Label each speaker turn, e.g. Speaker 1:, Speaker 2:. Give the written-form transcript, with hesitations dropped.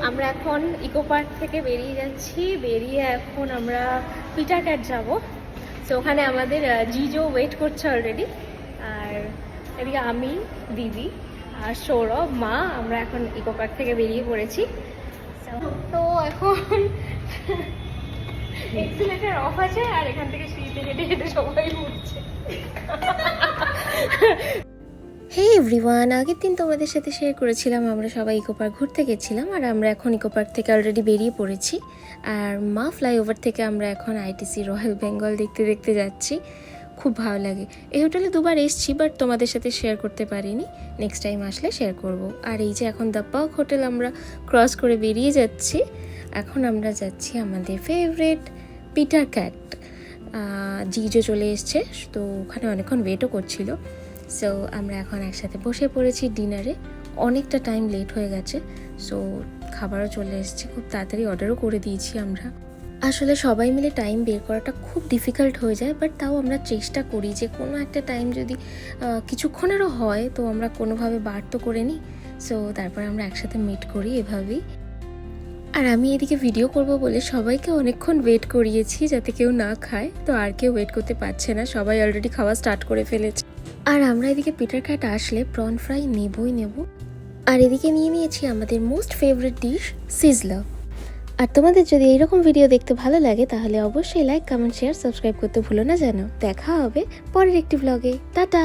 Speaker 1: আমরা এখন eco park থেকে বেরিয়ে যাচ্ছি, বেরিয়ে এখন আমরা পিটার ক্যাট যাবো। তো ওখানে আমাদের জিজো ওয়েট করছে অলরেডি। আর এদিকে আমি, দিদি আর সৌরভ, মা, আমরা এখন ইকো পার্ক থেকে বেরিয়ে পড়েছি। তো এখন এক্সিলেটর অফ আছে আর এখান থেকে সিঁড়িতে হেঁটে হেঁটে সবাই উঠছে। হে এভরিওয়ান, আগের দিন তোমাদের সাথে শেয়ার করেছিলাম আমরা সবাই ইকো পার্ক ঘুরতে গেছিলাম, আর আমরা এখন ইকো পার্ক থেকে অলরেডি বেরিয়ে পড়েছি। আর মা ফ্লাইওভার থেকে আমরা এখন আইটিসি রয়্যাল বেঙ্গল দেখতে দেখতে যাচ্ছি। খুব ভালো লাগে। এই হোটেলে দুবার এসেছি, বাট তোমাদের সাথে শেয়ার করতে পারিনি। নেক্সট টাইম আসলে শেয়ার করব। আর এই যে এখন দ্য পার্ক হোটেল আমরা ক্রস করে বেরিয়ে যাচ্ছি। এখন আমরা যাচ্ছি আমাদের ফেভারিট পিটার ক্যাট। জিজো চলে এসছে, তো ওখানে অনেকক্ষণ ওয়েটও করছিল। সো আমরা এখন একসাথে বসে পড়েছি ডিনারে। অনেকটা টাইম লেট হয়ে গেছে, সো খাবারও চলে এসেছে। খুব তাড়াতাড়ি অর্ডারও করে দিয়েছি আমরা। আসলে সবাই মিলে টাইম বের করাটা খুব ডিফিকাল্ট হয়ে যায়, বাট তাও আমরা চেষ্টা করি যে কোনো একটা টাইম যদি কিছুক্ষণেরও হয় তো আমরা কোনোভাবে বার তো করে নিই। সো তারপর আমরা একসাথে মিট করি এভাবেই। আর আমি এদিকে ভিডিও করব বলে সবাইকে অনেকক্ষণ ওয়েট করিয়েছি যাতে কেউ না খায়। তো আর কেউ ওয়েট করতে পারছে না, সবাই অলরেডি খাওয়া স্টার্ট করে ফেলেছে। আর আমরা এদিকে পিটার ক্যাট আসলে প্রন ফ্রাই নেবই নেব। আর এদিকে নিয়ে নিয়েছি আমাদের মোস্ট ফেভারিট ডিশ সিজলার। আর তোমাদের যদি এইরকম ভিডিও দেখতে ভালো লাগে তাহলে অবশ্যই লাইক, কমেন্ট, শেয়ার, সাবস্ক্রাইব করতে ভুলো না যেন। দেখা হবে পরের একটি ব্লগে। টাটা।